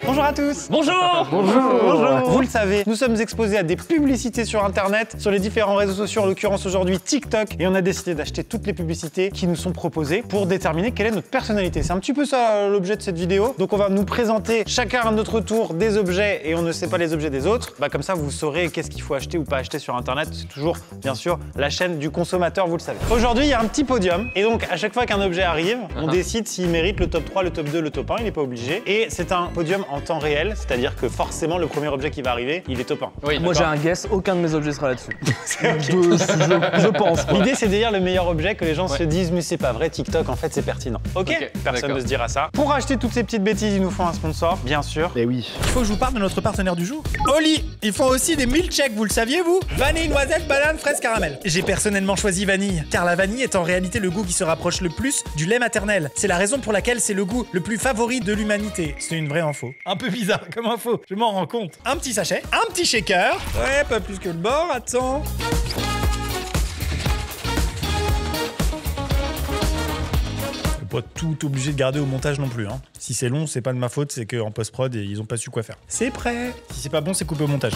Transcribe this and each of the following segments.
Bonjour à tous. Bonjour. Bonjour. Vous le savez, nous sommes exposés à des publicités sur Internet, sur les différents réseaux sociaux, en l'occurrence aujourd'hui TikTok, et on a décidé d'acheter toutes les publicités qui nous sont proposées pour déterminer quelle est notre personnalité. C'est un petit peu ça l'objet de cette vidéo. Donc on va nous présenter chacun à notre tour des objets et on ne sait pas les objets des autres. Comme ça, vous saurez qu'est-ce qu'il faut acheter ou pas acheter sur Internet. C'est toujours, bien sûr, la chaîne du consommateur, vous le savez. Aujourd'hui, il y a un petit podium et donc à chaque fois qu'un objet arrive, on décide s'il mérite le top 3, le top 2, le top 1. Il n'est pas obligé. Et c'est un podium en temps réel, c'est-à-dire que forcément, le premier objet qui va arriver, il est top 1. Oui, moi j'ai un guess, aucun de mes objets sera là-dessus. Je pense. L'idée, c'est de dire le meilleur objet, que les gens se disent, mais c'est pas vrai, TikTok, en fait, c'est pertinent. Ok, personne ne se dira ça. Pour acheter toutes ces petites bêtises, il nous faut un sponsor, bien sûr. Et oui. Il faut que je vous parle de notre partenaire du jour. Oli, ils font aussi des milkshakes, vous le saviez vous? Vanille, noisette, banane, fraise, caramel. J'ai personnellement choisi vanille, car la vanille est en réalité le goût qui se rapproche le plus du lait maternel. C'est la raison pour laquelle c'est le goût le plus favori de l'humanité. C'est une vraie info. Un peu bizarre comme info, je m'en rends compte. Un petit sachet, un petit shaker. Ouais, pas plus que le bord, attends. Pas tout obligé de garder au montage non plus. Hein. Si c'est long, c'est pas de ma faute, c'est qu'en post-prod, ils ont pas su quoi faire. C'est prêt. Si c'est pas bon, c'est coupé au montage.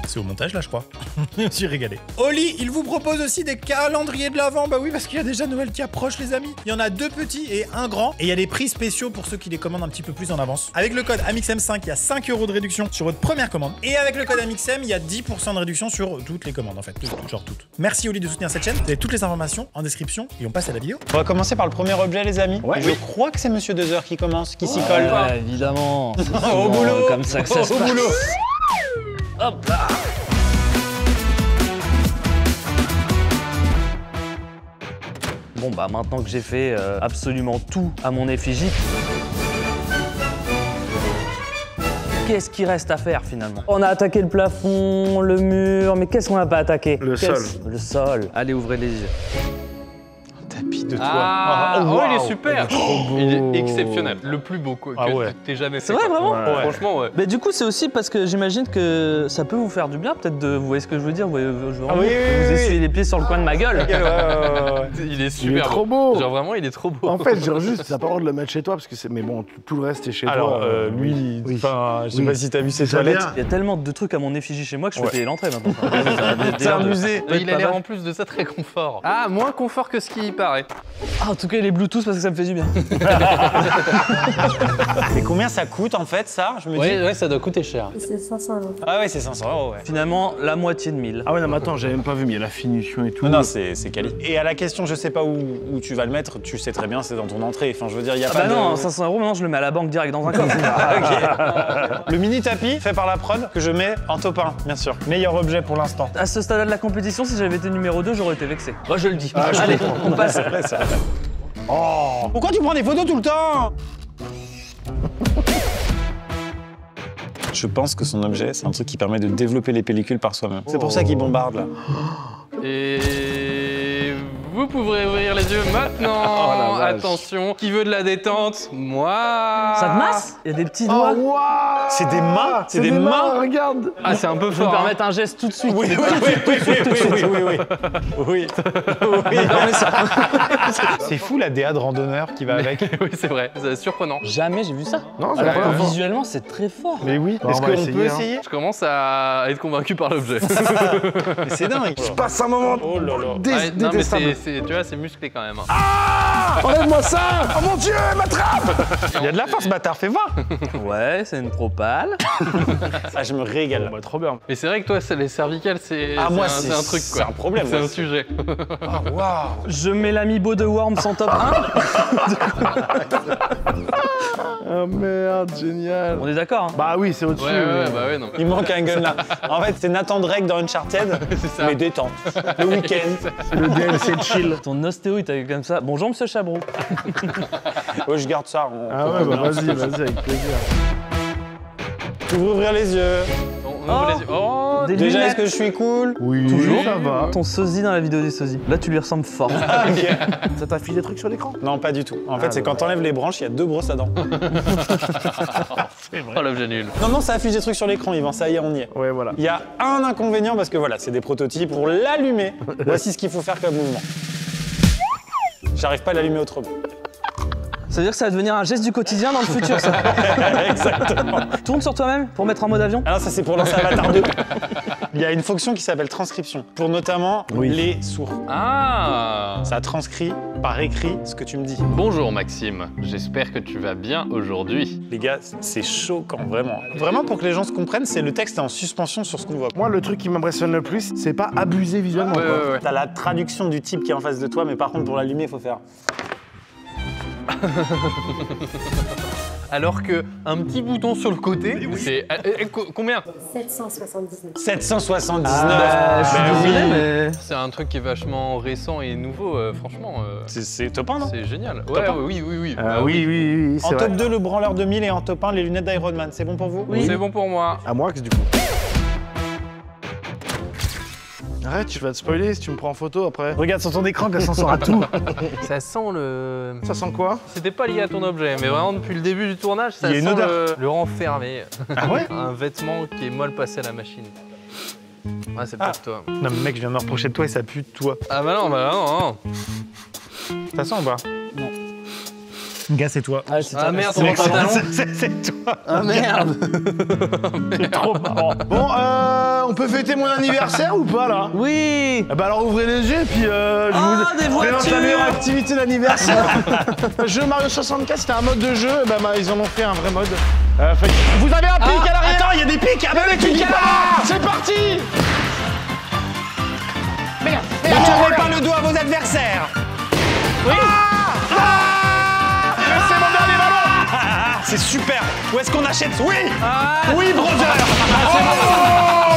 C'est au montage là, je crois. Je me suis régalé. Oli, il vous propose aussi des calendriers de l'Avent. Bah oui, parce qu'il y a déjà Noël qui approche, les amis. Il y en a 2 petits et 1 grand. Et il y a des prix spéciaux pour ceux qui les commandent un petit peu plus en avance. Avec le code AMIXM5, il y a 5 € de réduction sur votre première commande. Et avec le code AMIXM, il y a 10% de réduction sur toutes les commandes, en fait. Genre toutes. Merci Oli de soutenir cette chaîne. Vous avez toutes les informations en description et on passe à la vidéo. On va commencer par le premier objet, les amis. Ouais. Je crois que c'est Monsieur 2h qui commence, qui s'y colle. Ouais, évidemment. Au boulot. Comme ça que ça se passe. Au boulot. Hop là. Bon bah maintenant que j'ai fait absolument tout à mon effigie, qu'est-ce qui reste à faire finalement? On a attaqué le plafond, le mur, mais qu'est-ce qu'on n'a pas attaqué? Le sol. Le sol. Allez, ouvrez les yeux. Tapis de toi. Il est super. Il est exceptionnel. Le plus beau que t'aies jamais fait. C'est vrai, vraiment? Ouais. Franchement, ouais. Mais du coup, c'est aussi parce que j'imagine que ça peut vous faire du bien, peut-être de. Vous voyez ce que je veux dire? Vous essuyez les pieds sur le coin de ma gueule. Il est super. Il est trop beau. Genre vraiment, il est trop beau. En fait, je dirais juste, t'as pas le droit de le mettre chez toi parce que c'est. Mais bon, tout le reste est chez toi. Lui, oui. enfin, je sais pas si t'as vu ses Ça toilettes. vient. Il y a tellement de trucs à mon effigie chez moi que je peux payer l'entrée maintenant. C'est un musée. Il a l'air en plus de ça très confort. Ah, moins confort que ce qui paraît. Ah, en tout cas, les Bluetooth parce que ça me fait du bien. Et combien ça coûte en fait, ça? Je me dis. Ouais, ça doit coûter cher. C'est 500 €. Ah ouais, c'est 500 €, ouais. Finalement, la moitié de 1000. Ah ouais, non, mais attends, j'avais même pas vu, mais il y a la finition et tout. Non, c'est quali. Et à la question, je sais pas où tu vas le mettre, tu sais très bien, c'est dans ton entrée. Enfin, je veux dire, il y a pas bah de... non, 500 €, maintenant je le mets à la banque direct dans un coffre. Le mini tapis fait par la prod que je mets en top 1, bien sûr. Meilleur objet pour l'instant. À ce stade de la compétition, si j'avais été numéro 2, j'aurais été vexé. Moi, je le dis. Allez, on passe. Oh, pourquoi tu prends des photos tout le temps? Je pense que son objet, c'est un truc qui permet de développer les pellicules par soi-même. C'est pour ça qu'il bombarde, là. Et vous pourrez ouvrir les yeux maintenant. Attention, qui veut de la détente? Moi. Ça te masse? Il y a des petits doigts. Oh, waouh. C'est des mains. C'est des mains. Regarde. Ah, c'est un peu Je vais me fort. permettre un geste tout de suite. Oui. C'est fou la DA de randonneur qui va avec. Oui, c'est vrai, c'est surprenant. Jamais j'ai vu ça. Non, c'est Alors pas que grave. visuellement, c'est très fort. Mais oui. Bon, Est-ce on va qu'on peut essayer, hein. essayer? Je commence à être convaincu par l'objet. Mais c'est dingue. Je passe un moment Oh là là. Ouais, non, mais détestable. tu vois, c'est musclé quand même. Enlève-moi ça. Oh mon Dieu, m'attrape. Il y a de la force, bâtard, fais voir. Ouais, c'est une propale. Ah, je me régale. Bah, trop bien. Mais c'est vrai que toi, les cervicales, c'est moi, c'est un truc, quoi. c'est un problème, C'est moi. un sujet. Ah, waouh. Je mets l'amiibo de Worms en top 1. Oh merde, génial. On est d'accord, hein? Bah oui, c'est au-dessus. Ouais, non. Il manque un gun là. En fait, c'est Nathan Drake dans Uncharted, C'est ça. mais détente. Le week-end. Le DLC chill. Ton ostéo, il t'a eu comme ça. Bonjour, monsieur Chabrou. Ouais, je garde ça. Ah ouais, bah vas-y, avec plaisir. Tu veux ouvrir les yeux. On ouvre les yeux. Oh, Des Déjà, lunettes. est-ce que je suis cool? Oui, Toujours. ça va. Ton sosie dans la vidéo des sosies. Là, tu lui ressembles fort. Ça t'affiche des trucs sur l'écran? Non, pas du tout. En fait, c'est quand t'enlèves les branches, il y a 2 brosses à dents. oh l'objet nul. Non, ça affiche des trucs sur l'écran, Yvan, ça y est, on y est. Ouais, voilà. Il y a un inconvénient parce que voilà, c'est des prototypes. Pour l'allumer, voici ce qu'il faut faire comme mouvement. J'arrive pas à l'allumer autrement. Ça veut dire que ça va devenir un geste du quotidien dans le futur, ça. Exactement. Tourne sur toi-même pour mettre en mode avion. Alors ça c'est pour lancer Avatar 2. Il y a une fonction qui s'appelle transcription, pour notamment les sourds. Ah. Ça transcrit par écrit ce que tu me dis. Bonjour Maxime, j'espère que tu vas bien aujourd'hui. Les gars, c'est choquant, vraiment. Vraiment, pour que les gens se comprennent, c'est le texte est en suspension sur ce qu'on voit. Moi, le truc qui m'impressionne le plus, c'est pas abuser visuellement. quoi. T'as la traduction du type qui est en face de toi, mais par contre, pour l'allumer, il faut faire... Alors que un petit bouton sur le côté, c'est... combien? 779. 779. Je suis désolé, mais... C'est un truc qui est vachement récent et nouveau, franchement. C'est top 1, non? C'est génial. Top un. Oui. Oui, c'est En vrai. top 2, le branleur 2000 et en top 1, les lunettes d'Iron Man. C'est bon pour vous? Oui. C'est bon pour moi. À moi, du coup. Arrête, tu vas te spoiler si tu me prends en photo après. Regarde sur ton écran qu'elle s'en sort à tout. Ça sent le... Ça sent quoi? C'était pas lié à ton objet, mais vraiment depuis le début du tournage, ça Il y a une sent odeur. le renfermé. Ah ouais? Un vêtement qui est mal passé à la machine. Ah, c'est peut-être toi. Non mais mec, je viens de me reprocher de toi et ça pue de toi. Ah bah non. Ça sent ou pas? Non. Gars, c'est toi. Ah merde, C'est ton pantalon. c'est toi. Ah merde. C'est trop marrant. Bon, on peut fêter mon anniversaire ou pas là? Oui. Bah alors ouvrez les yeux et puis je vous des présente voitures. la meilleure activité d'anniversaire. Le jeu Mario 64, c'était un mode de jeu, bah, ils en ont fait un vrai mode. Vous avez un pic à l'arrière. Attends, il y a des pics. Ah, Mais tu dis pas. C'est parti. Ne tournez pas le dos à vos adversaires. C'est mon dernier ballon. C'est super. Où est-ce qu'on achète? Oui. Oui, brother.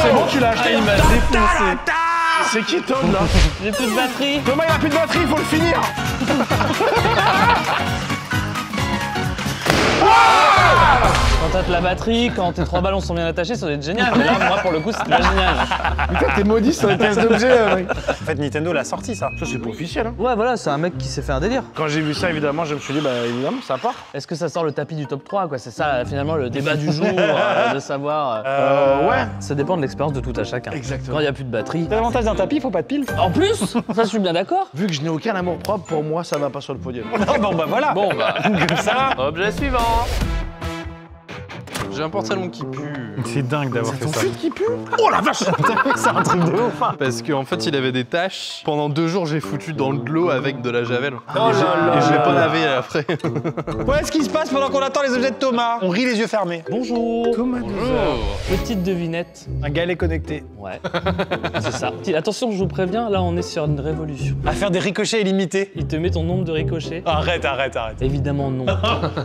C'est bon, tu l'as acheté. Il m'a défoncé. C'est qui Tom là? J'ai plus de batterie. Thomas, il a plus de batterie, il faut le finir. Quand t'as de la batterie, quand tes 3 ballons sont bien attachés, ça doit être génial. Mais là, moi, pour le coup, c'est pas génial. Putain, t'es maudit sur les pièces d'objets, mec. En fait, Nintendo l'a sorti, ça. Ça, c'est pas officiel. Hein. Ouais, voilà, c'est un mec qui s'est fait un délire. Quand j'ai vu ça, évidemment, je me suis dit, bah évidemment, ça part. Est-ce que ça sort le tapis du top 3, quoi? C'est ça, finalement, le débat du jour, de savoir... Ouais. Ça dépend de l'expérience de tout à chacun. Exactement. Quand il y a plus de batterie... L'avantage d'un tapis, faut pas de piles. En plus, ça, je suis bien d'accord. Vu que je n'ai aucun amour propre, pour moi, ça va pas sur le podium. Non, bon, bah voilà. Bon bah, Comme ça. objet suivant. J'ai un pantalon qui pue. C'est dingue d'avoir fait ça. qui pue. Oh la vache. C'est un truc de ouf. Parce qu'en fait, il avait des taches. Pendant 2 jours, j'ai foutu dans de l'eau avec de la javel. Oh là là. Et je l'ai pas lavé après. Qu'est-ce qui se passe pendant qu'on attend les objets de Thomas? On rit les yeux fermés. Bonjour. Bonjour. Petite devinette. Un galet connecté. Ouais, c'est ça. Attention, je vous préviens, là, on est sur une révolution. À faire des ricochets illimités. Il te met ton nombre de ricochets. Arrête. Évidemment non.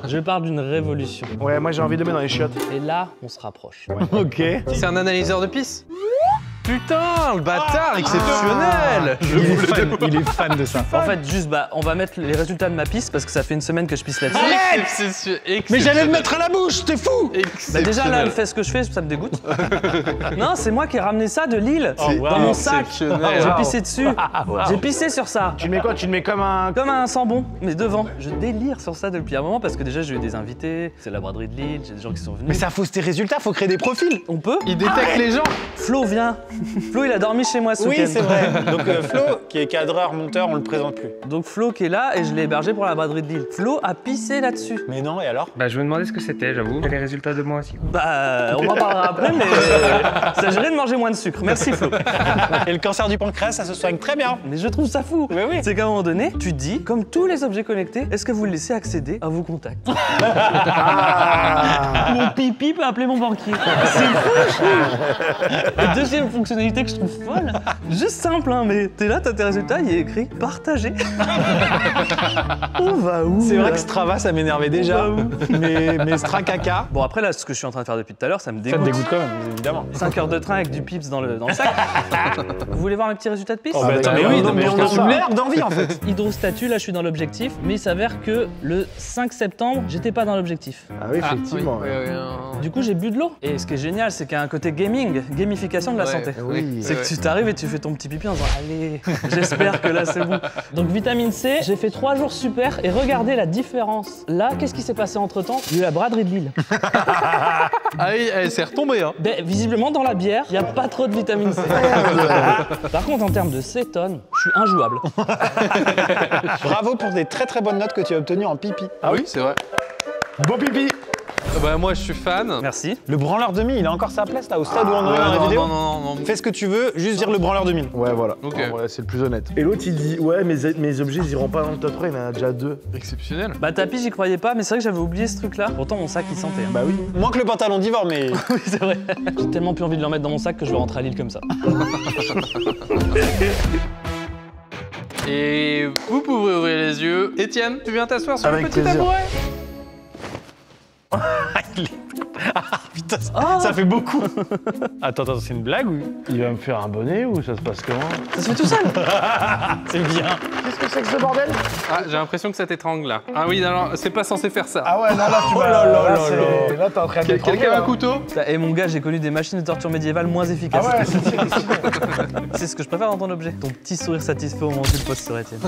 Je parle d'une révolution. Ouais, moi j'ai envie de mettre dans les chiottes. Et là, on se rapproche. Ok. C'est un analyseur de pisse? Putain, le bâtard exceptionnel. Il est fan de ça. En fait, juste, on va mettre les résultats de ma pisse parce que ça fait une semaine que je pisse là-dessus. Mais j'allais le mettre à la bouche, t'es fou. Bah déjà là, elle fait ce que je fais, ça me dégoûte. Non, c'est moi qui ai ramené ça de Lille dans mon sac. J'ai pissé dessus. J'ai pissé sur ça. Tu le mets quoi? Tu le mets comme un. Comme un sambon, mais devant. Je délire sur ça depuis un moment parce que déjà j'ai eu des invités, c'est la braderie de Lille, j'ai des gens qui sont venus. Mais ça fausse tes résultats, faut créer des profils. On peut? Il détecte les gens. Flo, viens. Flo, il a dormi chez moi ce week-end. Oui, c'est vrai. Donc Flo, qui est cadreur, monteur, on le présente plus. Donc Flo qui est là et je l'ai hébergé pour la braderie de Lille. Flo a pissé là-dessus. Mais non, et alors? Bah je me demandais ce que c'était, j'avoue. Les résultats de moi aussi. Bah, on en parlera après, mais ça s'agirait de manger moins de sucre. Merci Flo. Et le cancer du pancréas, ça se soigne très bien. Mais je trouve ça fou. Mais oui. C'est qu'à un moment donné, tu te dis, comme tous les objets connectés, est-ce que vous le laissez accéder à vos contacts? Mon pipi peut appeler mon banquier. C'est fou, je trouve. La deuxième fonctionnalité que je trouve folle, juste simple, hein, mais t'es là, t'as tes résultats, il est écrit partager. On va où? C'est vrai là que Strava, ça m'énervait déjà. On va où? Mais Strakaca, Bon, après, là, ce que je suis en train de faire depuis tout à l'heure, ça me ça dégoûte. te dégoûte quand même, évidemment. 5 heures de train avec du pips dans le sac. Vous voulez voir mes petits résultats de piste? Oh, bah, attends, mais oui, non, mais on a merde d'envie en fait. Hydrostatut, là je suis dans l'objectif, mais il s'avère que le 5 septembre, j'étais pas dans l'objectif. Ah oui, effectivement. Oui, Du coup, j'ai bu de l'eau. Et ce qui est génial, c'est qu'il y a un côté gaming, gamification de la santé. Oui. C'est que tu t'arrives et tu fais ton petit pipi en disant allez, j'espère que là c'est bon. Donc vitamine C, j'ai fait 3 jours super et regardez la différence. Là, qu'est-ce qui s'est passé entre temps? Il y a eu la braderie de Lille. Ah oui, elle s'est retombée, hein. Ben, visiblement dans la bière, il n'y a pas trop de vitamine C. Par contre, en termes de cétone, je suis injouable. Bravo pour des très très bonnes notes que tu as obtenues en pipi. Ah oui, c'est vrai. Beau pipi. Bah moi je suis fan. Merci. Le branleur de 1000, il a encore sa place là au stade où on est dans la vidéo. Non. Fais ce que tu veux, juste dire le branleur de 1000. Ouais, voilà. Ok. Ouais, c'est le plus honnête. Et l'autre, il dit ouais, mes objets, ils iront pas dans le top 3, il en a déjà 2. Exceptionnel. Bah tapis, j'y croyais pas, mais c'est vrai que j'avais oublié ce truc-là. Pourtant, mon sac, il sentait. Hein. Bah oui. Moins que le pantalon d'Ivor, mais. Oui, c'est vrai. J'ai tellement plus envie de le remettre dans mon sac que je vais rentrer à Lille comme ça. Et vous pouvez ouvrir les yeux. Étienne, tu viens t'asseoir sur Avec le petit plaisir. tabouret. Putain, ça fait beaucoup. Attends, c'est une blague ou. Il va me faire un bonnet ou ça se passe comment? Ça se fait tout seul. C'est bien. Qu'est-ce que c'est que ce bordel? Ah, j'ai l'impression que ça t'étrangle là. Ah oui, alors c'est pas censé faire ça. Ah ouais, non, là, tu vas. Là, t'es en train de Quelqu'un a un couteau? Et mon gars, j'ai connu des machines de torture médiévales moins efficaces. Ah ouais, C'est ce que je préfère dans ton objet. Ton petit sourire satisfait au moment où tu le poses sur Étienne.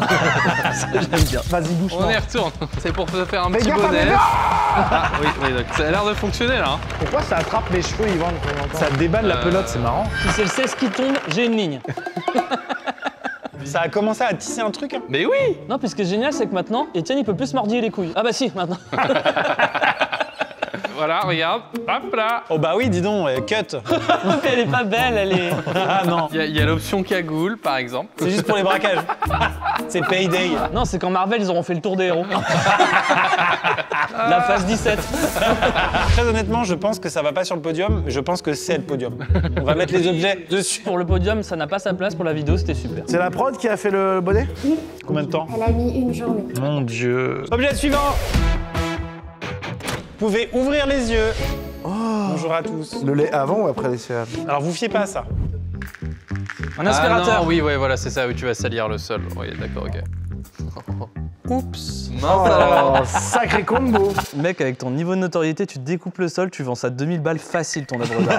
Ça, j'aime bien. vas-y, bouge. On y retourne. C'est pour te faire un Mais petit gaffe, bonnet. mais Ah oui, donc ça a l'air de fonctionner là. Hein. Pourquoi ça attrape mes cheveux, Yvan? Ça déballe la pelote, c'est marrant. Si c'est le 16 qui tombe, j'ai une ligne. Ça a commencé à tisser un truc. Hein. Mais oui. Non, puis ce qui est génial, c'est que maintenant, Étienne, il peut plus se mordiller les couilles. Ah bah si, maintenant. Voilà, regarde. Hop là. Oh bah oui, dis donc, cut. Elle est pas belle, elle est... Ah non, Il y a l'option cagoule par exemple. c'est juste pour les braquages. C'est payday. Non, c'est quand Marvel, ils auront fait le tour des héros. La phase 17. Très honnêtement, je pense que ça va pas sur le podium, mais je pense que c'est le podium. On va mettre les objets dessus. Pour le podium, ça n'a pas sa place. Pour la vidéo, c'était super. C'est la prod qui a fait le bonnet? Combien de temps? Elle a mis une journée. Mon Dieu. Objet suivant. Vous pouvez ouvrir les yeux. Bonjour à tous. Le lait avant ou après les céréales? Alors vous fiez pas à ça. Un aspirateur. Ah non, oui, ouais, voilà, c'est ça. Oui, tu vas salir le sol. Oui, d'accord, ok. Oups. Mince alors. Oh, sacré combo. Mec, avec ton niveau de notoriété, tu découpes le sol, tu vends ça 2000 balles facile ton œuvre d'art.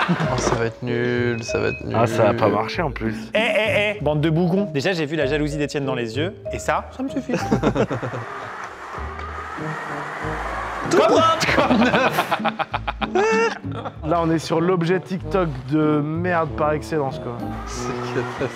Oh, ça va être nul, ça va être nul. Ah, ça va pas marcher en plus. Bande de bougons. Déjà, j'ai vu la jalousie d'Étienne dans les yeux, et ça me suffit. Tout propre. Là, on est sur l'objet TikTok de merde par excellence, quoi.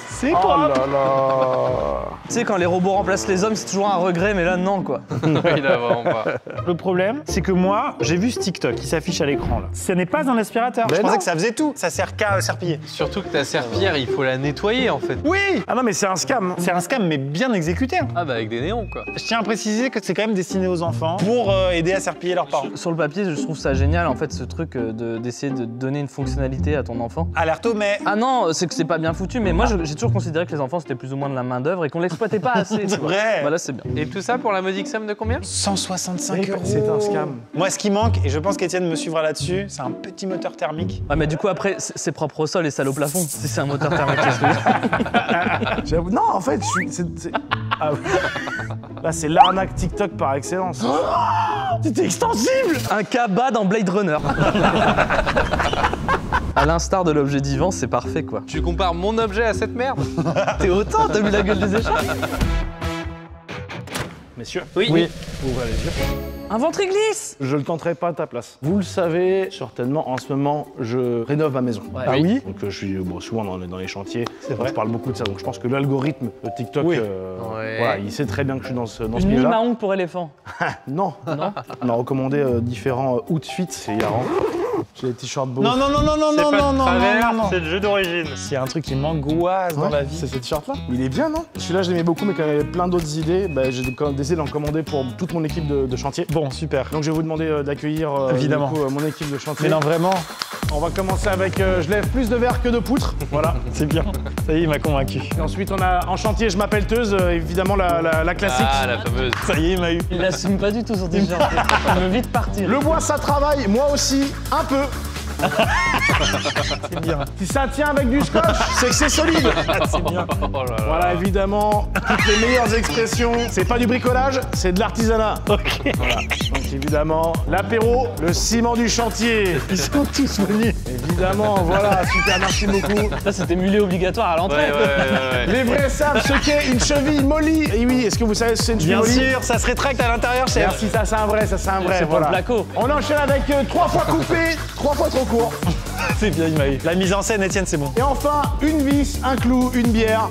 C'est Oh propre. là là. Tu sais, quand les robots remplacent les hommes, c'est toujours un regret, mais là, non, quoi. Oui, là, vraiment pas. Le problème, c'est que moi, j'ai vu ce TikTok qui s'affiche à l'écran là. Ce n'est pas un aspirateur. Mais Je pensais non. que ça faisait tout. Ça sert qu'à serpiller. Surtout que ta serpillière, il faut la nettoyer en fait. Oui. Ah non, mais c'est un scam. C'est un scam, mais bien exécuté. Hein. Ah bah avec des néons quoi. Je tiens à préciser que c'est quand même destiné aux enfants pour aider à serpiller leurs parents. Sur le papier, je trouve ça génial, en fait, ce truc d'essayer de donner une fonctionnalité à ton enfant. Alerte au mais. Ah non, c'est que c'est pas bien foutu, mais moi, j'ai toujours considéré que les enfants, c'était plus ou moins de la main-d'œuvre et qu'on l'exploitait pas assez. C'est vrai. Voilà, c'est bien. Et tout ça pour la modique somme de combien? 165 €. C'est un scam. Moi, ce qui manque, et je pense qu'Étienne me suivra là-dessus, c'est un petit moteur thermique. Ouais, mais du coup, après, c'est propre au sol et sale au plafond, si c'est un moteur thermique. qu'est-ce que je veux dire. J'avoue- Non, en fait, je suis. Ah, oui. Là, c'est l'arnaque TikTok par excellence. C'était extensible. Un cabas dans Blade Runner. À l'instar de l'objet d'Yvan, c'est parfait, quoi. Tu compares mon objet à cette merde? T'es autant, t'as vu la gueule des écharpes? Messieurs. Oui. Ouvrez les yeux. Un ventriglisse. Je le tenterai pas à ta place. Vous le savez, certainement, en ce moment, je rénove ma maison. Ouais. Ah oui. Donc je suis souvent dans les chantiers, C'est donc vrai. je parle beaucoup de ça. Donc je pense que l'algorithme de TikTok, Oui. Ouais. voilà, il sait très bien que je suis dans ce Une milieu-là. Limaong pour éléphant. Non. Non. On a recommandé différents outfits, c'est hilarant. J'ai des t-shirts beaux. Non, non, non, non, non, C'est non, pas de non, non, travers, non, non. C'est le jeu d'origine. S'il y a un truc qui m'angoisse dans Ouais, la vie. c'est ce t-shirt-là. Il est bien, non? Celui-là, je l'aimais beaucoup, mais quand il y avait plein d'autres idées, bah, j'ai décidé d'en commander pour toute mon équipe de chantier. Bon, super. Donc je vais vous demander d'accueillir Évidemment. du coup, mon équipe de chantier. Mais non, vraiment, On va commencer avec je lève plus de verre que de poutres. Voilà. c'est bien. Ça y est, il m'a convaincu. Et ensuite, on a en chantier, je m'appelle Teuse, évidemment la classique. Ah la fameuse. Ça y est, il m'a eu. Il l'assume pas du tout son t-shirt. Il veut vite partir. Le bois, ça travaille, moi aussi, un peu. C'est bien. Si ça tient avec du scotch, c'est que c'est solide. C'est bien. Oh là là. Voilà, évidemment, toutes les meilleures expressions. C'est pas du bricolage, c'est de l'artisanat. Ok. Voilà. Donc évidemment, l'apéro, le ciment du chantier. Ils sont tous venus. Évidemment, voilà, super, merci beaucoup. Ça, c'était mulet obligatoire à l'entrée. Ouais. Les vrais savent ce qu'est une cheville molly. Et oui, est-ce que vous savez ce que c'est une cheville Bien molly? sûr, ça se rétracte à l'intérieur, chef. Merci, ça c'est un vrai, ça c'est un vrai. C'est pour le placo. On enchaîne avec 3 fois coupé, 3 fois trop court. C'est bien, il m'a eu. La mise en scène, Étienne, c'est bon. Et enfin, une vis, un clou, une bière.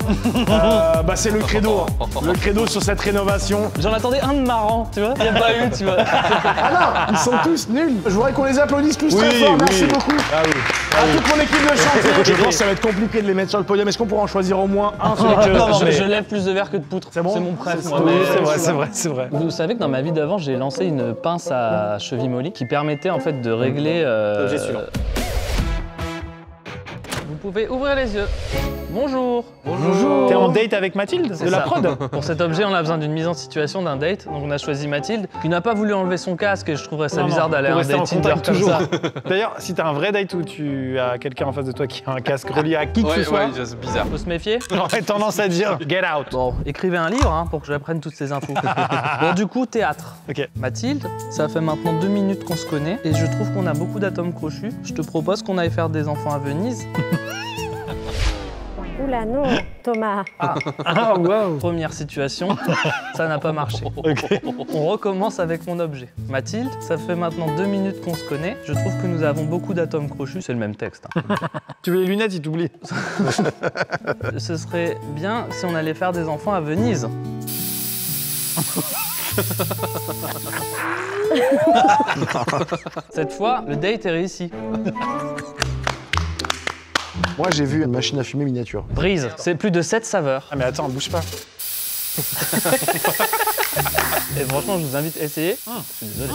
Bah c'est le credo. Le credo sur cette rénovation. J'en attendais un de marrant, tu vois. Il n'y a pas eu, tu vois. Ah non, ils sont tous nuls. Je voudrais qu'on les applaudisse tous très fort. Merci beaucoup. Ah oui. À toute mon équipe de chantier. Je pense que ça va être compliqué de les mettre sur le podium. Est-ce qu'on pourra en choisir au moins un sur les Non, mais- Je lève plus de verre que de poutre. C'est bon C'est mon préf, C'est moi. ça. mais- Oui, c'est vrai, c'est vrai, c'est vrai. Vous savez que dans ma vie d'avant, j'ai lancé une pince à cheville molly qui permettait en fait de régler. Objet suivant. Vous pouvez ouvrir les yeux. Bonjour. T'es en date avec Mathilde C'est de la ça. prod. Pour cet objet, on a besoin d'une mise en situation d'un date. Donc on a choisi Mathilde, qui n'a pas voulu enlever son casque et je trouverais ça Non, bizarre non, d'aller à pour un rester en date Tinder contact comme toujours. ça. D'ailleurs, si t'as un vrai date où tu as quelqu'un en face de toi qui a un casque relié à qui que ce soit, c'est bizarre. Faut se méfier. j'aurais tendance à dire get out. Bon, écrivez un livre hein, pour que j'apprenne toutes ces infos. Bon, du coup, théâtre. Ok. Mathilde, ça fait maintenant 2 minutes qu'on se connaît et je trouve qu'on a beaucoup d'atomes crochus. Je te propose qu'on aille faire des enfants à Venise. Oula, non, Thomas. Ah wow. Première situation, ça n'a pas marché. On recommence avec mon objet. Mathilde, ça fait maintenant 2 minutes qu'on se connaît. Je trouve que nous avons beaucoup d'atomes crochus. C'est le même texte. Hein. Tu veux les lunettes, il t'oublie. Ce serait bien si on allait faire des enfants à Venise. Cette fois, le date est réussi. Moi j'ai vu une machine à fumer miniature. Brise, c'est plus de 7 saveurs. Ah mais attends, bouge pas. Et franchement, je vous invite à essayer. Je suis désolé.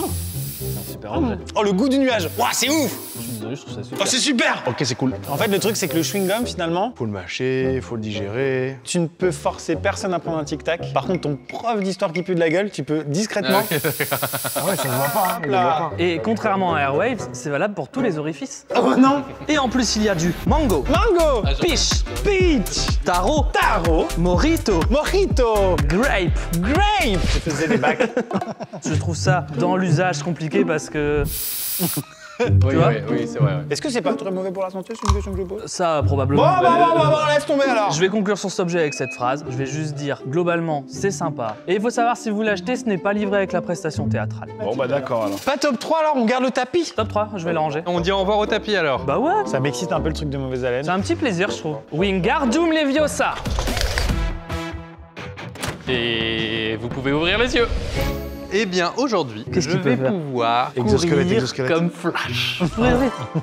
C'est un super objet. Oh le goût du nuage. Ouah, c'est ouf. Je suis désolé, je trouve ça super. Oh c'est super. Ok, c'est cool. En fait, le truc c'est que le chewing-gum finalement, Faut le mâcher, faut le digérer. tu ne peux forcer personne à prendre un tic-tac. Par contre, ton prof d'histoire qui pue de la gueule, tu peux discrètement. Ah ouais, ça se voit pas, hein, il le Là. voit pas. Et contrairement à Airwaves, c'est valable pour tous les orifices. Oh non. Et en plus, il y a du mango, Mango. peach, Peach. taro, Taro. mojito, Mojito. grape. Grape. Je faisais des bacs. Je trouve ça dans l'usage compliqué parce que Oui, vois oui, c'est vrai. Ouais. Est-ce que c'est pas très mauvais pour la santé? C'est une question que je pose. ça Bon, probablement. laisse tomber alors. Je vais conclure sur cet objet avec cette phrase. Je vais juste dire, globalement, c'est sympa. Et il faut savoir, si vous l'achetez, ce n'est pas livré avec la prestation théâtrale. Bon bah d'accord alors. Pas top 3 alors, on garde le tapis. Top 3, je vais le ranger. On dit au revoir au tapis alors. Bah ouais, Ça m'excite un peu le truc de mauvaise haleine. c'est un petit plaisir, je trouve. Wingardium Leviosa. Et vous pouvez ouvrir les yeux. Eh bien, aujourd'hui, Qu'est-ce je qu'il peut vais faire pouvoir Exosquelette, courir exosquelette. comme Flash.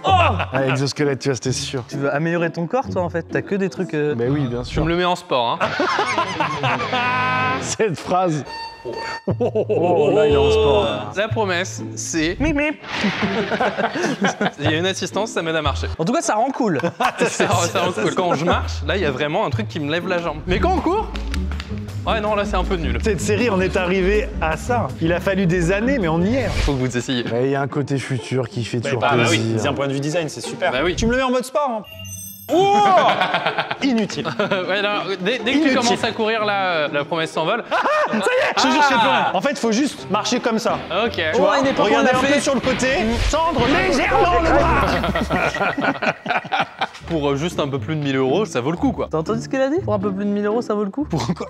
Ah, exosquelette, tu vois, c'était sûr. Tu veux améliorer ton corps, toi, en fait? T'as que des trucs... Mais oui, bien Je sûr. me le mets en sport, hein. Cette phrase. Oh, là, il est en sport. Là. La promesse, c'est... Mip, mip. Il y a une assistance, ça m'aide à marcher. En tout cas, ça rend cool. Quand je marche, là, il y a vraiment un truc qui me lève la jambe. Mais quand on court... Ouais, non, là, c'est un peu nul. Cette série, on est arrivé à ça. Il a fallu des années, mais on y est. Faut que vous essayiez. Mais il y a un côté futur qui fait toujours Bah oui, plaisir. d'un point de vue design, c'est super. Bah oui. Tu me le mets en mode sport. Hein. Oh Inutile. Ouais, alors, dès que tu Inutile. commences à courir, là, la promesse s'envole. Je te jure, je fais plus rien. En fait, il faut juste marcher comme ça. Ok. Tu vois, une époque, regardez on l'a un peu fait. sur le côté, tendre légèrement le bras. Pour juste un peu plus de 1000 €, ça vaut le coup, quoi. T'as entendu ce qu'elle a dit? Pour un peu plus de 1000 €, ça vaut le coup? Pourquoi?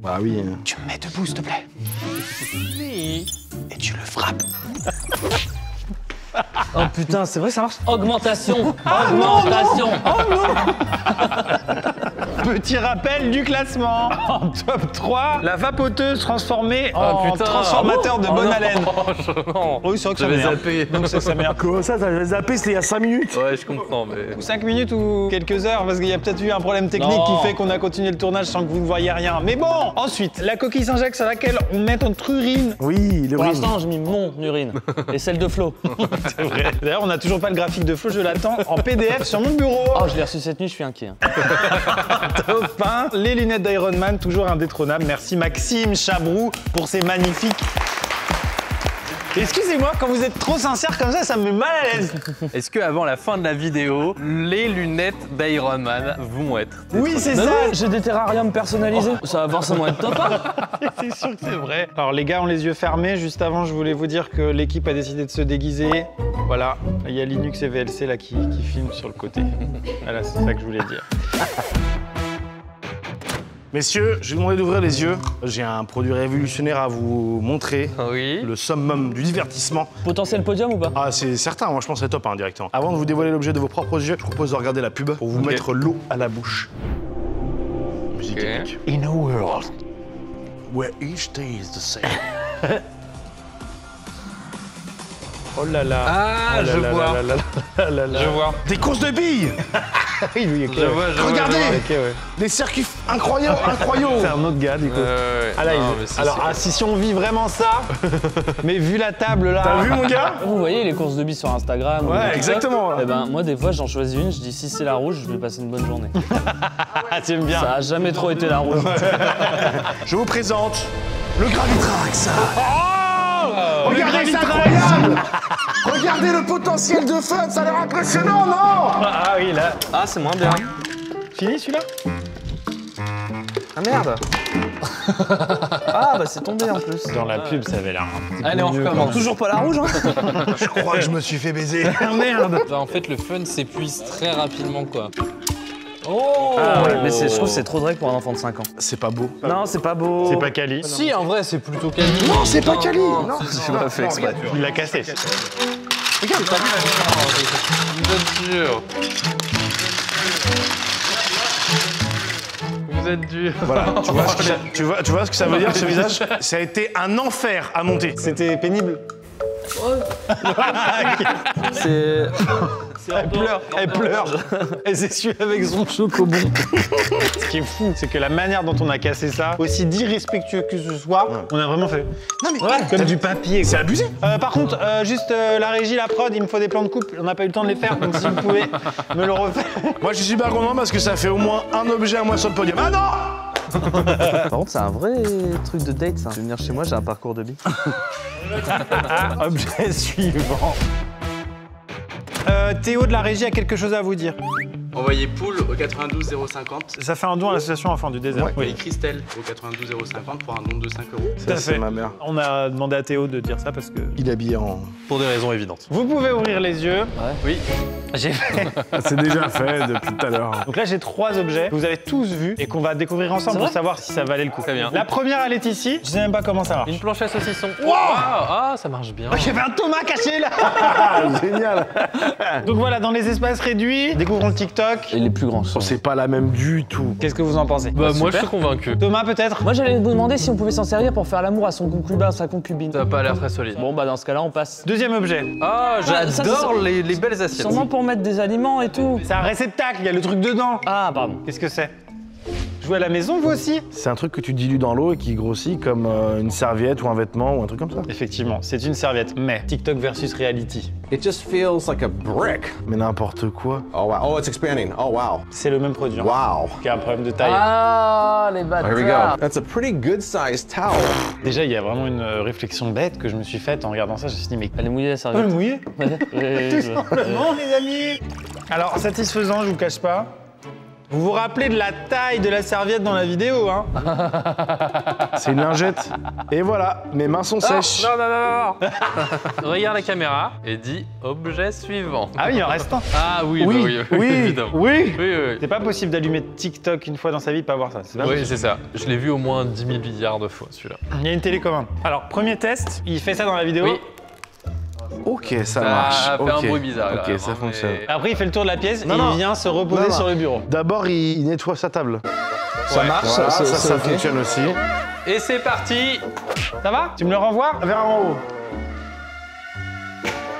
Bah oui. Tu me mets debout, s'il te plaît. Et tu le frappes. Oh putain, c'est vrai, ça marche? Augmentation. Augmentation. Petit rappel du classement. En top 3, la vapoteuse transformée en putain. transformateur de bonne non. haleine. Non. Oui, c'est vrai que ça J'avais m'énerve. zappé. Donc ça m'énerve. Comment ça les zappé, c'était il y a 5 minutes. Ouais, je comprends, mais... 5 minutes ou quelques heures, parce qu'il y a peut-être eu un problème technique Non. qui fait qu'on a continué le tournage sans que vous ne voyez rien. Mais bon, ensuite, la coquille Saint-Jacques sur laquelle on met notre urine. Oui, le Pour rime. l'instant, j'ai mis mon urine. Et celle de Flo. C'est vrai. D'ailleurs, on n'a toujours pas le graphique de Flo, je l'attends en PDF sur mon bureau. Oh, je l'ai reçu cette nuit, je suis inquiet. Hein. Top 1, les lunettes d'Iron Man, toujours indétrônables. Merci Maxime Chabrou pour ces magnifiques Excusez-moi, quand vous êtes trop sincère comme ça me met mal à l'aise. Est-ce que avant la fin de la vidéo, les lunettes d'Iron Man vont être? Oui, c'est Bah ça. oui, j'ai des terrariums personnalisés. Ça va forcément être top, hein. C'est sûr que c'est vrai. Alors les gars ont les yeux fermés. Juste avant, je voulais vous dire que l'équipe a décidé de se déguiser. Voilà, il y a Linux et VLC là qui filment sur le côté. Voilà, c'est ça que je voulais dire. Messieurs, je vais vous demander d'ouvrir les yeux. J'ai un produit révolutionnaire à vous montrer. Oui. Le summum du divertissement. Potentiel podium ou pas? Ah, c'est certain, moi je pense que c'est top hein, directement. Avant de vous dévoiler l'objet de vos propres yeux, je propose de regarder la pub pour vous mettre l'eau à la bouche. Musique épique. In a world. Where each day is the same. Oh là là. Ah, Oh là je là vois. là là là là là. Je vois. Des courses de billes. Oui, oui, ok. Je vois, je vois. Regardez. Ok, ouais. Des circuits incroyables, incroyables. C'est un autre gars du coup. Ah là, non, il- mais si, alors c'est- ah, si on vit vraiment ça, mais vu la table là. T'as vu mon gars? Vous voyez les courses de billes sur Instagram ou Ouais, TikTok. exactement. Eh ben, moi, des fois, j'en choisis une, je dis si c'est la rouge, je vais passer une bonne journée. Ah, tu aimes bien. Ça a jamais trop été la rouge. Je vous présente le Gravitrax. Regardez, le c'est incroyable. Regardez le potentiel de fun, ça a l'air impressionnant, non? Ah oui, là. Ah, c'est moins bien. Fini celui-là? Ah merde. Ah, bah c'est tombé en plus. Dans la pub, ça avait l'air un petit Allez, peu on mieux, recommence. quand même. Toujours pas la rouge, hein. Je crois que je me suis fait baiser. Ah merde. Bah, en fait, le fun s'épuise très rapidement, quoi. Oh ouais, mais je trouve que c'est trop drôle pour un enfant de 5 ans. C'est pas beau. Non, c'est pas beau. C'est pas Kali. Si, en vrai, c'est plutôt quali. Non, c'est pas Kali. Non, J'ai pas fait exprès. Il l'a cassé. regarde, t'as vu? Vous êtes dur. Vous êtes dur. Voilà, tu vois, tu vois ce que ça veut dire ce visage? Ça a été un enfer à monter. C'était pénible. C'est. Elle pleure, elle pleure. Elle s'essuie avec son chocobon. Ce qui est fou, c'est que la manière dont on a cassé ça, aussi irrespectueux que ce soit, on a vraiment fait. Non mais Comme du papier. c'est abusé. Par contre, juste la régie, la prod, il me faut des plans de coupe. On n'a pas eu le temps de les faire, donc si vous pouvez me le refaire. Moi je suis super content parce que ça fait au moins un objet à moi sur le podium. Ah non! Par contre, c'est un vrai truc de date, ça. Tu veux venir chez moi, j'ai un parcours de billes. Objet suivant. Théo de la régie a quelque chose à vous dire. Envoyez poule au 92 050 Ça fait un don à l'association Enfants du désert. et Christelle au 92 050 pour un don de 5 €. Tout à C'est fait. ma mère. On a demandé à Théo de dire ça parce que... Il est habillé en... Pour des raisons évidentes. Vous pouvez ouvrir les yeux. Oui. J'ai fait... C'est déjà fait depuis tout à l'heure. Donc là, j'ai 3 objets que vous avez tous vus et qu'on va découvrir ensemble pour savoir si ça valait le coup. Très bien. La première, elle est ici. Je sais même pas comment ça marche. Une planche à saucisson. Wow Ah, ça marche bien. Oh, il y avait un Thomas caché là. Génial. Donc voilà, dans les espaces réduits, découvrons le TikTok. Et les plus grands. Oh, c'est pas la même du tout. Qu'est-ce que vous en pensez? Bah, moi, je super. suis convaincu. Thomas, peut-être? Moi, j'allais vous demander si on pouvait s'en servir pour faire l'amour à son concubin, sa concubine. Ça a pas l'air très solide. Bon, bah dans ce cas-là, on passe. Deuxième objet. Ah, ça, j'adore les belles assiettes. Sûrement pour mettre des aliments et tout. C'est un réceptacle, il y a le truc dedans. Ah, pardon. Qu'est-ce que c'est? Jouez à la maison, vous aussi? C'est un truc que tu dilues dans l'eau et qui grossit comme une serviette ou un vêtement ou un truc comme ça. Effectivement, c'est une serviette. Mais TikTok versus reality. It just feels like a brick. Mais n'importe quoi. Oh wow. Oh, it's expanding. Oh wow. C'est le même produit. Hein. Wow. Qui a un problème de taille. Ah, les bâtards. Here we go. That's a pretty good sized towel. Déjà, il y a vraiment une réflexion bête que je me suis faite en regardant ça. Je me suis dit, mais Elle est mouillée la on serviette. le mouiller? Ouais, Tout je- simplement, les amis. Alors, satisfaisant, je vous cache pas. Vous vous rappelez de la taille de la serviette dans la vidéo, hein? C'est une lingette. Et voilà, mes mains sont sèches. Non, non, non, non. Regarde la caméra et dis objet suivant. Ah oui, il en reste un. Ah oui, Oui, bah oui, évidemment. oui. Oui, oui, C'est pas possible d'allumer TikTok une fois dans sa vie et pas voir ça. C'est pas oui. Oui, possible. c'est ça. Je l'ai vu au moins 10 000 milliards de fois, celui-là. Il y a une télécommande. Alors, premier test, il fait ça dans la vidéo. Oui. Ok, ça Ça marche. a fait un Ok. bruit bizarre, quand Ok, même, ça hein, fonctionne. mais- Après, il fait le tour de la pièce Non, et non. il vient se reposer Non, non. sur le bureau. D'abord, il nettoie sa table. Ouais. marche, Voilà, ça c'est ok. fonctionne aussi. Et c'est parti. Ça va? Tu me le renvoies vers en haut.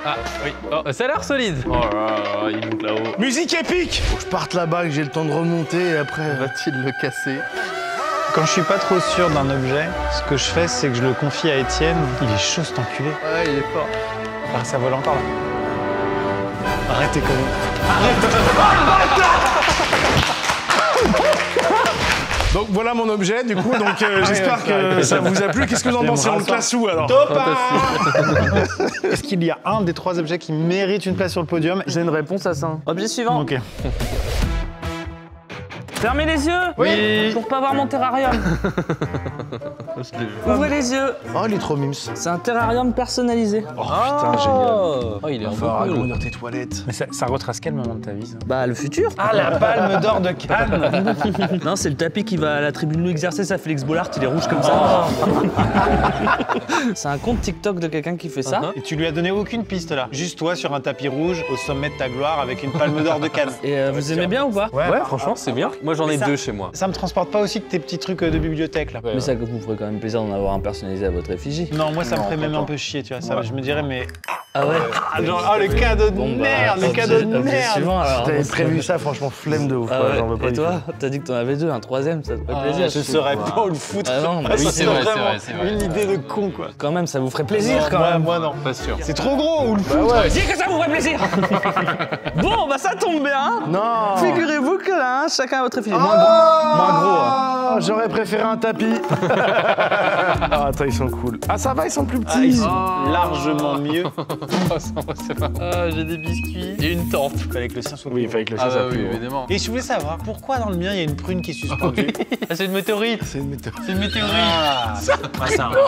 Ah oui. Oh, ça a l'air solide. Oh là là, il monte là-haut. Musique épique. Faut que je parte là-bas, que j'ai le temps de remonter et après. Va-t-il le casser? Quand je suis pas trop sûr d'un objet, ce que je fais, c'est que je le confie à Étienne. Il est chaud, cet enculé. Ouais, il est fort. Ah, ça vole encore là. Arrêtez quand même. Donc voilà mon objet, du coup, donc j'espère que ça vous a plu. Qu'est-ce que vous en pensez? On le classe où alors? Top. Est-ce qu'il y a un des 3 objets qui mérite une place sur le podium? J'ai une réponse à ça. Objet suivant. Ok. Fermez les yeux. Oui. Pour pas voir mon terrarium. Ouvrez les yeux. Oh, il est trop mimes. C'est un terrarium personnalisé. Oh putain, génial. Oh, il est en Va beau. agrandir tes toilettes. Mais ça retrace quel moment de ta vie, ça? Bah, le futur. Ah, la palme d'or de Cannes. Non, c'est le tapis qui va à la tribune Louis exercer ça. Félix Bollard, il est rouge comme ça. C'est un compte TikTok de quelqu'un qui fait ça. Et tu lui as donné aucune piste là. Juste toi sur un tapis rouge au sommet de ta gloire avec une palme d'or de Cannes. Et vous aimez bien ou pas? Ouais, Franchement, c'est bien. Moi, j'en ai 2 chez moi. Ça me transporte pas aussi que tes petits trucs de bibliothèque là. Mais ça vous ferait quand même plaisir d'en avoir un personnalisé à votre effigie. Non, moi ça me ferait même un peu chier, tu vois. Ça, je me dirais, mais. Ah ouais? Genre, oh le cadeau de Bon, bah, merde, le cadeau de objet merde. suivant, alors. T'avais prévu ça, franchement, flemme de ouf. Ah quoi, ouais. j'en veux pas Et du toi, t'as dit que t'en avais 2, un troisième, ça te ferait plaisir. Je saurais pas où le foutre. Ah non, bah oui, Ça, c'est vrai, vraiment c'est vrai. une idée de con quoi. Quand même, ça vous ferait plaisir quand moi, même. moi non. Pas sûr. C'est trop gros ou le foutre. Dis que ça vous ferait plaisir. Bon, bah ça tombe bien. Non. Figurez-vous que là, chacun a votre effigie. Moins gros. Ah, j'aurais préféré un tapis. Ah, attends, ils sont cool. Ah, ça va, ils sont plus petits. Ils sont largement mieux. Oh, ça va, c'est pas. Ah, j'ai des biscuits et une tente. Fallait que le sien soit Oui, il plus fallait que le Ah, chien bah soit oui, plus haut. évidemment. Et je voulais savoir pourquoi dans le mien il y a une prune qui est suspendue. Ah, c'est une météorite. C'est une météo. C'est une météorite. C'est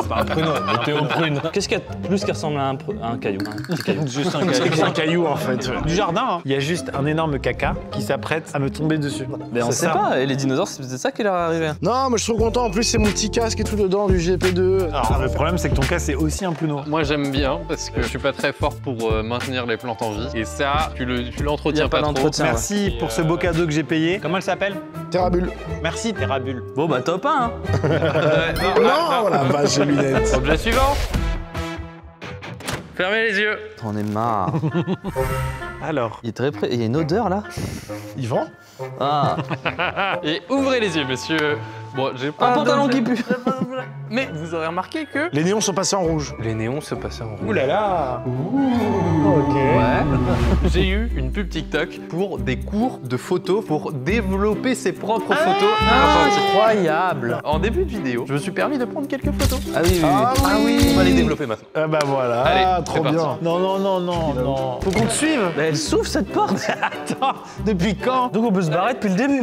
pas un pruneau. Théo prune. Qu'est-ce qu'il y a de plus qui ressemble à un caillou? Un petit caillou. Juste un C'est un caillou en fait. Du jardin, hein. Il y a juste un énorme caca qui s'apprête à me tomber dessus. Mais on C'est sait ça. pas, et les dinosaures, c'est peut-être ça qui leur est arrivé. Non, mais je suis trop content. En plus, c'est mon petit casque et tout dedans du GP2. Alors le problème c'est que ton cas c'est aussi un pruneau. Moi, j'aime bien parce que je suis pas très fort pour maintenir les plantes en vie. Et ça, tu Y l'entretiens a pas pas trop. d'entretien. ouais. Merci pour ce beau cadeau que j'ai payé. Comment elle s'appelle? Terrabule. Merci Terrabule. Bon, bah top 1. Hein. Non, la vache, j'ai lunettes. Objet suivant. Fermez les yeux. J'en ai marre. Alors. Il est très près. Il y a une odeur là. Yvan. Ah. Et ouvrez les yeux, messieurs. Bon, j'ai pas Un pantalon d'objet. qui pue. Mais vous aurez remarqué que Les néons sont passés en rouge. les néons se passaient en rouge. Ouh là là. Ouais. J'ai eu une pub TikTok pour des cours de photos pour développer ses propres photos argentiques. Incroyable. En début de vidéo, je me suis permis de prendre quelques photos. Ah oui, oui, oui. Ah oui. On va les développer maintenant. Ah bah voilà. Allez, Ah, c'est trop parti. bien. Non, non, non, non, non. Faut qu'on te suive. Mais elle s'ouvre cette porte. Attends, depuis quand? Donc on peut se barrer depuis le début.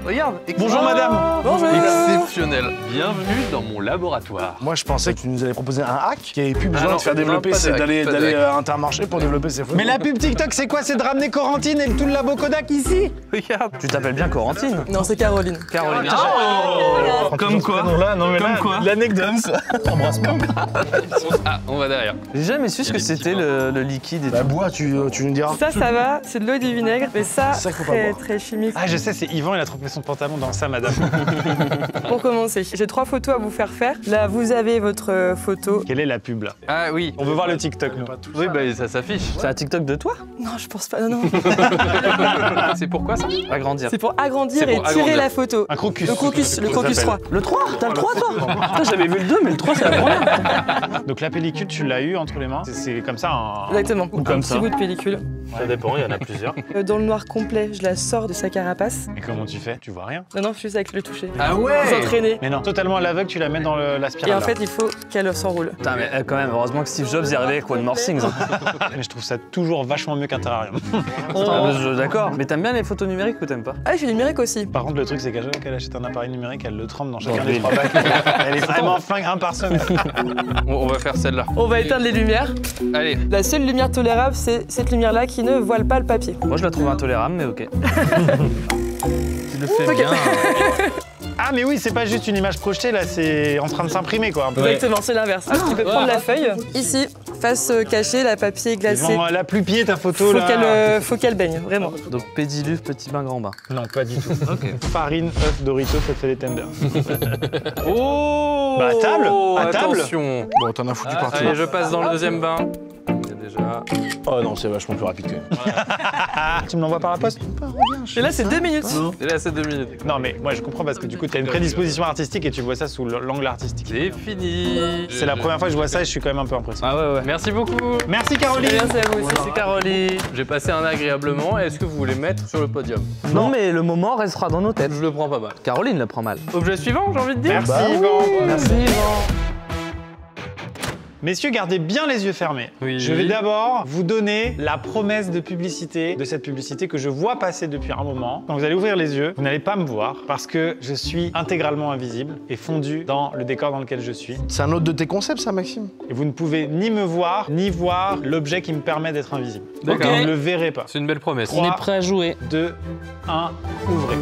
Regarde. Bonjour madame. Bonjour. Exceptionnel. Bienvenue dans mon laboratoire. Moi, je pensais que tu nous avais proposé un hack qui avait plus Ah besoin non, de faire développer, non, pas de c'est hack, d'aller pas de hack. à Intermarché pour développer ses photos. Mais la pub TikTok c'est quoi? C'est de ramener Corentine et tout le labo Kodak ici? Regarde. Tu t'appelles bien Corentine? Non, c'est Caroline. Caroline. Comme quoi? Là, non mais Comme là, quoi l'anecdote. Embrasse-moi. Ah, on va derrière. J'ai jamais su ce que des petits c'était le liquide et Bah, tout. bois, tu nous diras. Ça va, c'est de l'eau et du vinaigre, mais ça, C'est ça qu'il faut pas très, boire. très chimique. Ah je sais, c'est Yvan, il a trempé son pantalon dans ça madame. Pour commencer, j'ai 3 photos à vous faire faire. Là, vous avez votre photo. Quelle est la pub là? Ah oui. On veut voir le TikTok nous. Oui, bah ça s'affiche. C'est un TikTok de toi? Non, je pense pas, non. C'est pourquoi ça? Agrandir. C'est pour agrandir C'est et pour tirer agrandir. la photo. Un crocus. Le crocus, le crocus 3. Le 3? T'as le 3 toi? Putain, j'avais vu le 2, mais le 3 c'est la première. Donc la pellicule tu l'as eu entre les mains. C'est comme ça un. Exactement. Ou comme un ça. petit bout de pellicule. Ça dépend, il y en a plusieurs. Dans le noir complet, je la sors de sa carapace. Et comment tu fais? Tu vois rien. Non, juste avec le toucher. Ah Vous ouais. entraînez. Mais non, totalement à l'aveugle, tu la mets dans la spirale. Et en là. fait, il faut qu'elle s'enroule. Putain, mais quand même, heureusement que Steve Jobs y arrivait avec One More Things. Hein. Mais je trouve ça toujours vachement mieux qu'un terrarium. D'accord. Mais t'aimes bien les photos numériques ou t'aimes pas? Ah, je suis numérique aussi. Par contre, le truc, c'est qu'à chaque fois qu'elle achète un appareil numérique, elle le trempe dans chacun des 3 bacs. Elle est vraiment fin, un par semaine. On va faire celle-là. On va éteindre les lumières. Allez. La seule lumière tolérable, c'est cette lumière-là qui ne voile pas le papier. Moi je la trouve intolérable, mais ok. Tu le fais Ok. bien. Ah, mais oui, c'est pas juste une image projetée, là, c'est en train de s'imprimer, quoi. Un peu. Exactement, c'est l'inverse. Tu peux prendre la feuille. Ici, face cachée, la papier glacé. Ils vont la plus pied ta photo, là. Faut qu'elle baigne, vraiment. Donc pédiluve, petit bain, grand bain. Non, pas du tout. Farine, œuf, Doritos, ça te fait des tenders. Oh. Bah, à table, à table. Attention. Bon, t'en as foutu partout. Allez, je passe dans le deuxième bain. Il y a déjà... Oh non, c'est vachement plus rapide quand même. Tu me l'envoies par la poste? Et là, c'est 2 minutes. Et là, c'est 2 minutes. Non, mais moi je comprends parce que du coup, tu as une prédisposition artistique et tu vois ça sous l'angle artistique. C'est fini. C'est la première fois que je vois ça et je suis quand même un peu impressionné. Ah ouais. Merci beaucoup. Merci Caroline. Merci à vous aussi. Merci Caroline. J'ai passé un agréable moment. Est-ce que vous voulez mettre sur le podium? Non, mais le moment restera dans nos têtes. Je le prends pas mal. Caroline le prend mal. Objet suivant, j'ai envie de dire. Merci Yvan. Merci Yvan. Messieurs, gardez bien les yeux fermés. Oui. Je vais d'abord vous donner la promesse de publicité, de cette publicité que je vois passer depuis un moment. Quand vous allez ouvrir les yeux, vous n'allez pas me voir parce que je suis intégralement invisible et fondu dans le décor dans lequel je suis. C'est un autre de tes concepts, ça, Maxime? Et vous ne pouvez ni me voir, ni voir l'objet qui me permet d'être invisible. D'accord. Vous ne le verrez pas. C'est une belle promesse. 3, Prêt à jouer. 2, 1, ouvrez.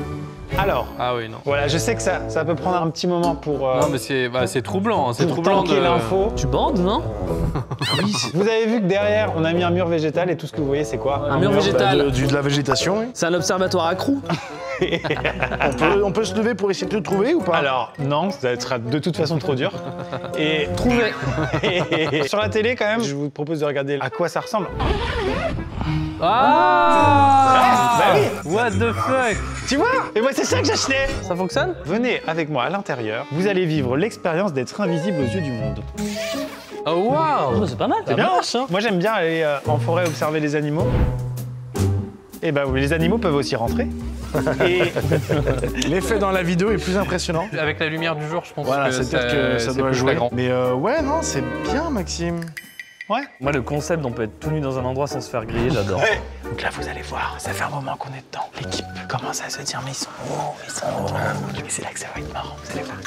Alors, Ah oui, non. voilà, je sais que ça peut prendre un petit moment pour, Non, mais c'est troublant. C'est pour troublant tanker de... l'info. Tu bandes, non? Vous avez vu que derrière, on a mis un mur végétal et tout ce que vous voyez, c'est quoi? Un mur végétal. De la végétation, oui. C'est un observatoire accrou. On peut se lever pour essayer de le trouver ou pas? Alors, non, ça sera de toute façon trop dur. Et Trouvé. et sur la télé, quand même, je vous propose de regarder à quoi ça ressemble. Ah Bah oui. What the fuck? Tu vois? Et moi, c'est ça que j'achetais. Ça fonctionne? Venez avec moi à l'intérieur. Vous allez vivre l'expérience d'être invisible aux yeux du monde. Oh waouh! Oh, c'est pas mal. C'est bien. Moi, j'aime bien aller en forêt observer les animaux. Et bah oui, les animaux peuvent aussi rentrer. Et L'effet dans la vidéo est plus impressionnant. Avec la lumière du jour, je pense Voilà, que c'est peut-être que ça c'est doit plus jouer. flagrant. Mais ouais, non, c'est bien, Maxime. ouais. Moi, le concept d'on peut être tout nu dans un endroit sans se faire griller, j'adore. Donc là, vous allez voir, ça fait un moment qu'on est dedans. L'équipe commence à se dire, mais ils sont hauts, ils sont hauts. Et c'est là que ça va être marrant, vous allez voir.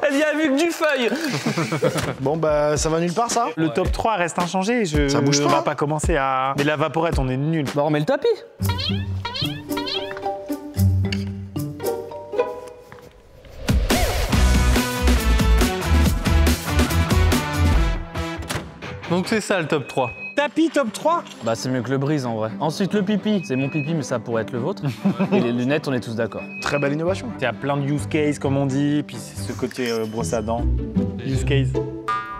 Elle y a vu que du feuille. Bon, bah, ça va nulle part, ça? Le top 3 reste inchangé. Ça bouge pas, On va hein. pas commencer à... Mais la vaporette, on est nuls. Bah, on remet le tapis. Donc c'est ça le top 3. Tapis top 3. Bah, c'est mieux que le brise en vrai. Ensuite, le pipi. C'est mon pipi, mais ça pourrait être le vôtre. Et les lunettes, on est tous d'accord. Très belle innovation. Il y a plein de use cases, comme on dit, puis c'est ce côté brosse à dents. Use case.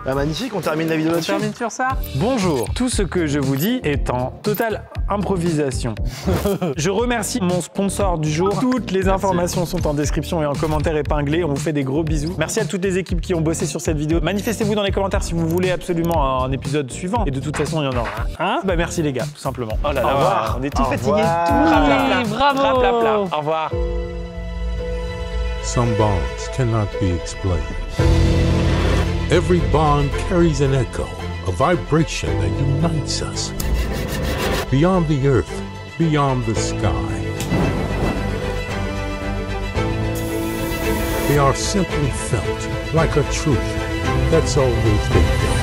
Bah, magnifique, on termine la vidéo là-dessus. sur ça. Bonjour, tout ce que je vous dis est en totale improvisation. Je remercie mon sponsor du jour. Toutes les informations sont en description et en commentaire épinglés. On vous fait des gros bisous. Merci à toutes les équipes qui ont bossé sur cette vidéo. Manifestez-vous dans les commentaires si vous voulez absolument un épisode suivant. Et de toute façon, il y en aura un. Bah merci les gars, tout simplement. Oh là là, Au revoir. on est tous Au fatigués. revoir. Tout raplapla. Oui, bravo. Raplapla. Au revoir. Some bonds cannot be explained. Every bond carries an echo, a vibration that unites us. Beyond the earth, beyond the sky. They are simply felt like a truth that's always been there.